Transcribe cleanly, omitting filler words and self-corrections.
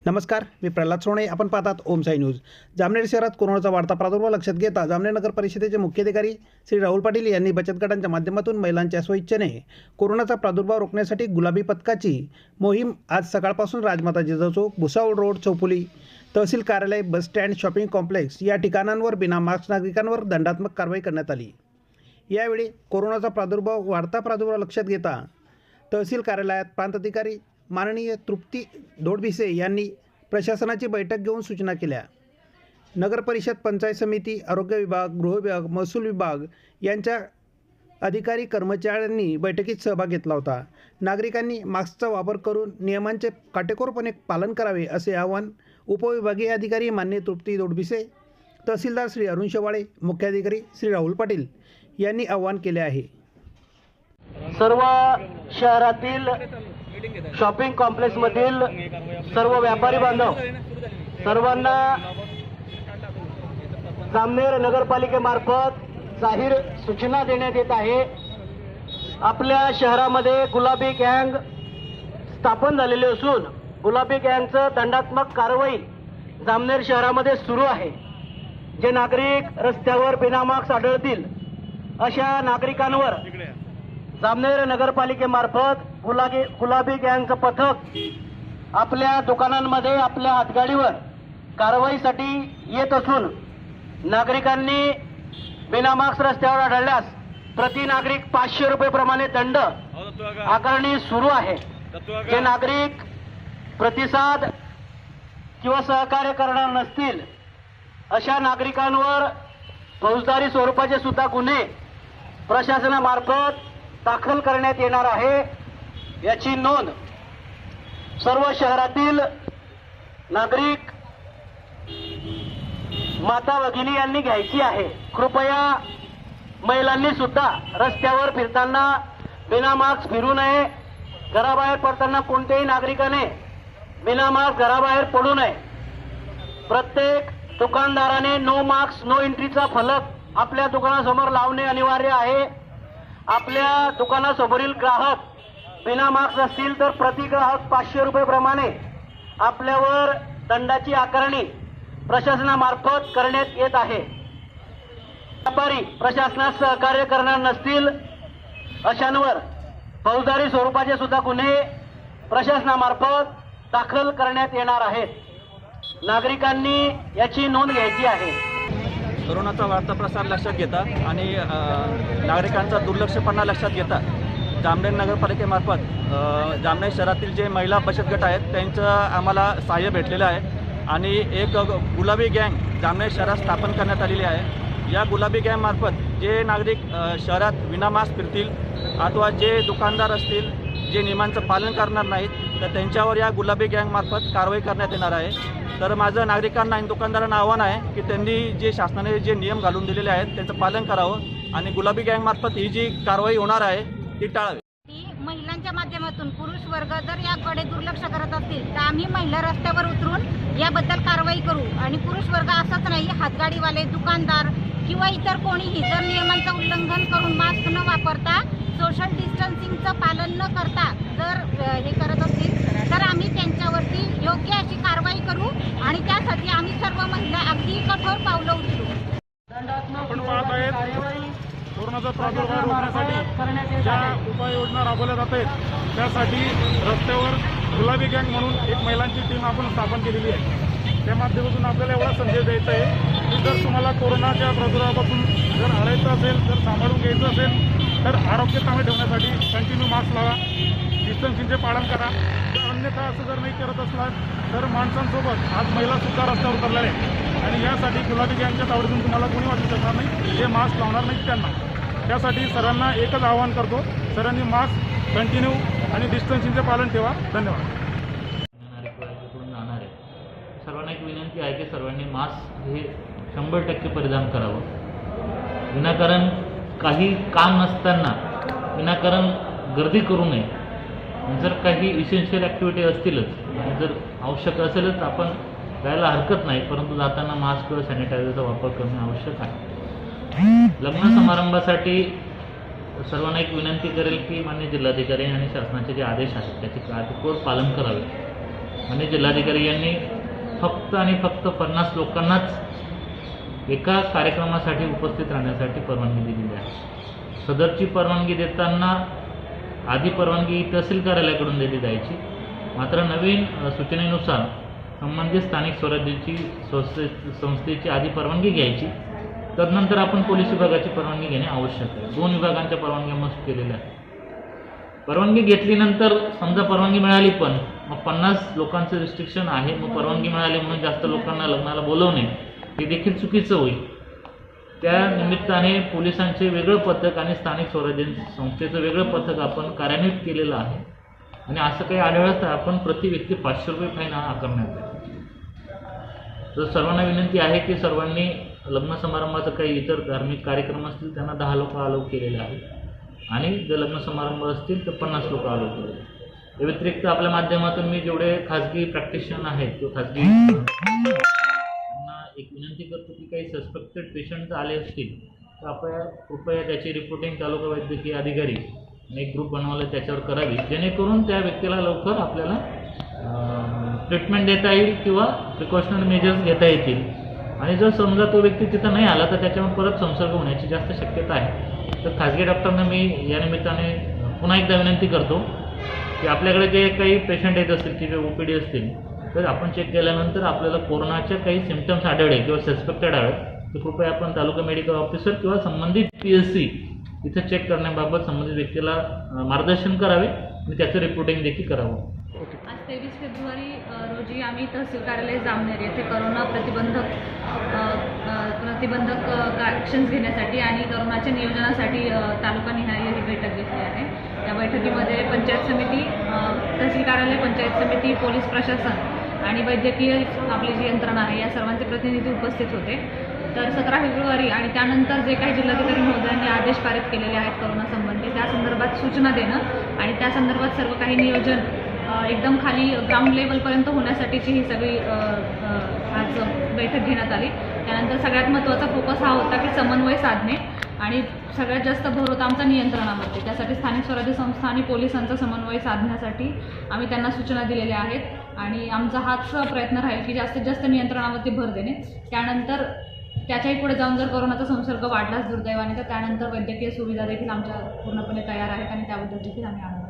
नमस्कार, मी प्रल्हाद सोने. आपण पाहतात ओम साई न्यूज. जामनेर शहरात कोरोनाचा वाढता प्रादुर्भाव लक्षात घेता जामनेर नगर परिषदेचे मुख्याधिकारी श्री राहुल पाटील यांनी बचत गटांच्या माध्यमातून महिलांच्या स्वइच्छेने कोरोनाचा प्रादुर्भाव रोखण्यासाठी गुलाबी पथकाची मोहीम आज सकाळपासून राजमाता जिजाऊ चौक, भुसावळ रोड, चौफुली, तहसील कार्यालय, बस स्टँड, शॉपिंग कॉम्प्लेक्स या ठिकाणांवर बिना मास्क नागरिकांवर दंडात्मक कारवाई करण्यात आली. यावेळी कोरोनाचा वाढता प्रादुर्भाव लक्षात घेता तहसील कार्यालयात प्रांत अधिकारी माननीय तृप्ती दोडबिसे यांनी प्रशासनाची बैठक घेऊन सूचना केल्या. नगर परिषद, पंचायत समिती, आरोग्य विभाग, गृह विभाग, महसूल विभाग यांच्या अधिकारी कर्मचाऱ्यांनी बैठकीत सहभाग घेतला होता. नागरिकांनी मास्कचा वापर करून नियमांचे काटेकोरपणे पालन करावे असे आवाहन उपविभागीय अधिकारी माननीय तृप्ती दोडबिसे, तहसीलदार श्री अरुण शेवाळे, मुख्याधिकारी श्री राहुल पाटील यांनी आवाहन केले आहे. सर्व शहरातील शॉपिंग कॉम्प्लेक्स मधील सर्व व्यापारी बांधव सर्वांना जामनेर नगरपालिकेमार्फत जाहीर सूचना देण्यात येत आहे. आपल्या शहरामध्ये गुलाबी गँग स्थापन झालेले असून गुलाबी गँगचं दंडात्मक कारवाई जामनेर शहरामध्ये सुरू आहे. जे नागरिक रस्त्यावर बिनामास्क आढळतील अशा नागरिकांवर जामनेर नगरपालिकेमार्फत गुलाबी गँगचं पथक आपल्या दुकानांमध्ये, आपल्या हातगाडीवर कारवाईसाठी येत असून नागरिकांनी बिनामास्क रस्त्यावर आढळल्यास प्रति नागरिक 500 रुपये प्रमाणे दंड आकारणी सुरू आहे. जे नागरिक प्रतिसाद किंवा सहकार्य करणार नसतील अशा नागरिकांवर फौजदारी स्वरूपाचे सुद्धा गुन्हे प्रशासनामार्फत दाखल करण्यात येणार आहे. याची नोंद सर्व शहरातील नागरिक माता भगिनी यांनी घ्यायची आहे. कृपया महिलांनी सुद्धा रस्त्यावर फिरताना बिनामास्क फिरू नये. घराबाहेर पडताना कोणत्याही नागरिकाने बिनामास्क घराबाहेर पडू नये. प्रत्येक दुकानदाराने नो मास्क नो एंट्रीचा फलक आपल्या दुकानासमोर लावणे अनिवार्य आहे. आपल्या दुकानासमोरील ग्राहक बिनामास्क असतील तर प्रति ग्राहक 500 रुपये प्रमाणे आपल्यावर दंडाची आकारणी प्रशासनामार्फत करण्यात येत आहे. व्यापारी प्रशासनास सहकार्य करणार नसतील अशांवर फौजदारी स्वरूपाचे सुद्धा गुन्हे प्रशासनामार्फत दाखल करण्यात येणार आहेत. नागरिकांनी याची नोंद घ्यायची आहे. कोरोनाचा वाढता प्रसार लक्षात घेता आणि नागरिकांचा दुर्लक्षपणा लक्षात घेता जामनेर नगरपालिकेमार्फत जामनेर शहरातील जे महिला बचत गट आहेत त्यांचं आम्हाला सहाय्य भेटलेलं आहे आणि एक गुलाबी गँग जामनेर शहरात स्थापन करण्यात आलेली आहे. या गुलाबी गँगमार्फत जे नागरिक शहरात विनामास्क फिरतील अथवा जे दुकानदार असतील जे नियमांचं पालन करणार नाहीत तर त्यांच्यावर या गुलाबी गँगमार्फत कारवाई करण्यात येणार आहे. तर माझं नागरिकांना आणि दुकानदारांना आव्हान आहे की त्यांनी जे शासनाने जे नियम घालून दिलेले आहेत त्यांचं पालन करावं आणि गुलाबी गँगमार्फत ही जी कारवाई होणार आहे ती टाळावी. महिलांच्या माध्यमातून पुरुष वर्ग जर याकडे दुर्लक्ष करत असतील तर आम्ही महिला रस्त्यावर उतरून याबद्दल कारवाई करू. आणि पुरुष वर्ग असंच नाही, हातगाडीवाले, दुकानदार किंवा इतर कोणीही जर नियमांचं उल्लंघन करून मास्क न वापरता, सोशल डिस्टन्सिंगचं पालन न करता जर हे करत असतील तर आम्ही त्यांच्यावरती योग्य अशी कारवाई करू आणि त्यासाठी आम्ही सर्व महिला अगदी कठोर पावलं उचलू. आपण पाहत आहेत कोरोनाचा प्रादुर्भाव रोखण्यासाठी ज्या उपाययोजना राबवल्या जात आहेत त्यासाठी रस्त्यावर गुलाबी गँग म्हणून एक महिलांची टीम आपण स्थापन केलेली आहे. त्या माध्यमातून आपल्याला एवढा संदेश द्यायचा आहे की जर तुम्हाला कोरोनाच्या प्रादुर्भावापासून जर अडायचं असेल, जर सांभाळून घ्यायचं असेल तर आरोग्य चांगलं ठेवण्यासाठी कंटिन्यू मास्क लावा, डिस्टन्सिंगचे पालन करा. जर अन्यथा असं जर नाही करत असणार तर माणसांसोबत आज महिलासुद्धा रस्त्यावर उतरल्या आहेत आणि यासाठी गुलाबी गँगच्या तावडीतून तुम्हाला कोणी वाचू शकणार नाही. जे मास्क लावणार नाहीत त्यांना. त्यासाठी सर्वांना एकच आवाहन करतो, सर्वांनी मास्क कंटिन्यू आणि डिस्टन्सिंगचे पालन ठेवा. धन्यवाद. सर्वांना एक विनंती आहे की सर्वांनी मास्क हे 100% परिधान करावं. विनाकारण काही काम नसताना विनाकारण गर्दी करू नये. जर काही इसेन्शियल ॲक्टिव्हिटी असतीलच आणि जर आवश्यक असेलच आपण जायला हरकत नाही, परंतु जाताना मास्क किंवा सॅनिटायझरचा वापर करणे आवश्यक आहे. लग्न समारंभासाठी सर्वांना एक विनंती करेल की माननीय जिल्हाधिकारी आणि शासनाचे जे आदेश आहेत त्याचे काटेकोर पालन करावे. आणि जिल्हाधिकारी यांनी फक्त आणि फक्त 50 लोकांनाच एका कार्यक्रमासाठी उपस्थित राहण्यासाठी परवानगी दिलेली आहे. सदरची परवानगी देताना आधी परवानगी तहसील कार्यालयाकडून दिली जायची, मात्र नवीन सूचनेनुसार संबंधित स्थानिक स्वराज्याची संस्थेची आधी परवानगी घ्यायची, तदनंतर आपण पोलीस विभागाची परवानगी घेणे आवश्यक आहे. 2 विभागांच्या परवानग्या मस्त केलेल्या आहेत. परवानगी घेतल्यानंतर समजा परवानगी मिळाली, पण मग 50 लोकांचं रिस्ट्रिक्शन आहे, मग परवानगी मिळाली म्हणून जास्त लोकांना लग्नाला बोलवणे हे देखील चुकीचं होईल. त्या निमित्ताने पोलिसांचे वेगळं पथक आणि स्थानिक स्वराज्य संस्थेचं वेगळं पथक आपण कार्यान्वित केलेलं आहे आणि असं काही आढळलं तर आपण प्रति व्यक्ती 500 रुपये फाईन आकारण्यात आहे. तर सर्वांना विनंती आहे की सर्वांनी लग्न समारंभाचं काही इतर धार्मिक कार्यक्रम असतील त्यांना 10 लोक अलाउ केलेले आहेत आणि जर लग्न समारंभ असतील तर 50 लोक अलाउ केलेले आहेत. या व्यतिरिक्त आपल्या माध्यमातून मी जेवढे खाजगी प्रॅक्टिशनर आहेत किंवा खाजगी त्यांना एक विनंती करतो की काही सस्पेक्टेड पेशंट आले असतील तर आपण कृपया त्याची रिपोर्टिंग तालुका वैद्यकीय अधिकारी आणि एक ग्रुप बनवला त्याच्यावर करावी, जेणेकरून त्या व्यक्तीला लवकर आपल्याला ट्रीटमेंट देता येईल किंवा प्रिकॉशनरी मेजर्स घेता येतील. आणि जर समजा तो व्यक्ती तिथं नाही आला तर त्याच्यावर परत संसर्ग होण्याची जास्त शक्यता आहे. तर खाजगी डॉक्टरांना मी या निमित्ताने पुन्हा एकदा विनंती करतो की आपल्याकडे जे काही पेशंट येत असतील की जे OPD असतील तर आपण चेक केल्यानंतर आपल्याला कोरोनाच्या काही सिम्पटम्स आढळले किंवा सस्पेक्टेड आढळले तर कृपया आपण तालुका मेडिकल ऑफिसर किंवा संबंधित PSC इथं चेक करण्याबाबत संबंधित व्यक्तीला मार्गदर्शन करावे आणि त्याचं रिपोर्टिंग देखील करावं. आज 23 फेब्रुवारी रोजी आम्ही तहसील कार्यालय जामनेर येथे करोना प्रतिबंधक ॲक्शन्स घेण्यासाठी आणि करोनाच्या नियोजनासाठी तालुकानिहाय ही बैठक घेतली आहे. या बैठकीमध्ये पंचायत समिती, तहसील कार्यालय, पंचायत समिती, पोलीस प्रशासन आणि वैद्यकीय आपली जी यंत्रणा आहे या सर्वांचे प्रतिनिधी उपस्थित होते. तर 17 फेब्रुवारी आणि त्यानंतर जे काही जिल्हाधिकारी महोदयांनी आदेश पारित केलेले आहेत करोनासंबंधी त्या संदर्भात सूचना देणं आणि त्या संदर्भात सर्व काही नियोजन एकदम खाली ग्राउंड लेवलपर्यंत होण्यासाठीची ही सगळी आज बैठक घेण्यात आली. त्यानंतर सगळ्यात महत्त्वाचा फोकस हा होता की समन्वय साधणे आणि सगळ्यात जास्त भर होता आमचा नियंत्रणावरती. त्यासाठी स्थानिक स्वराज्य संस्था आणि पोलिसांचा समन्वय साधण्यासाठी आम्ही त्यांना सूचना दिलेल्या आहेत आणि आमचा हाच प्रयत्न राहील की जास्तीत जास्त नियंत्रणावरती भर देणे. त्यानंतर त्याच्याही पुढे जाऊन जर कोरोनाचा संसर्ग वाढलाच दुर्दैवाने तर त्यानंतर वैद्यकीय सुविधा देखील आमच्या पूर्णपणे तयार आहेत आणि त्याबद्दल देखील आम्ही आढावा